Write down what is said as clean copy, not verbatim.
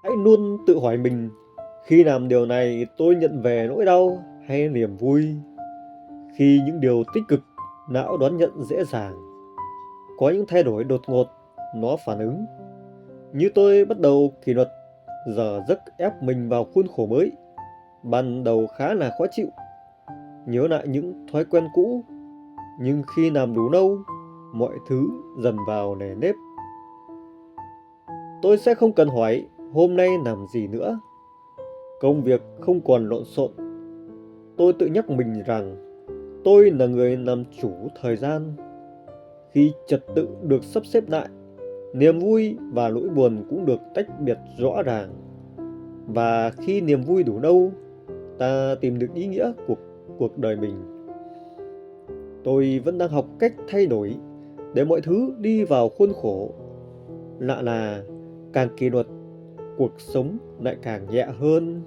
Hãy luôn tự hỏi mình, khi làm điều này tôi nhận về nỗi đau hay niềm vui? Khi những điều tích cực, não đón nhận dễ dàng. Có những thay đổi đột ngột, nó phản ứng. Như tôi bắt đầu kỷ luật, giờ giấc ép mình vào khuôn khổ mới. Ban đầu khá là khó chịu, nhớ lại những thói quen cũ. Nhưng khi làm đủ lâu, mọi thứ dần vào nề nếp. Tôi sẽ không cần hỏi hôm nay làm gì nữa. Công việc không còn lộn xộn. Tôi tự nhắc mình rằng tôi là người làm chủ thời gian. Khi trật tự được sắp xếp lại, niềm vui và nỗi buồn cũng được tách biệt rõ ràng. Và khi niềm vui đủ lâu, ta tìm được ý nghĩa của cuộc đời mình. Tôi vẫn đang học cách thay đổi để mọi thứ đi vào khuôn khổ. Lạ là càng kỷ luật, cuộc sống lại càng nhẹ hơn.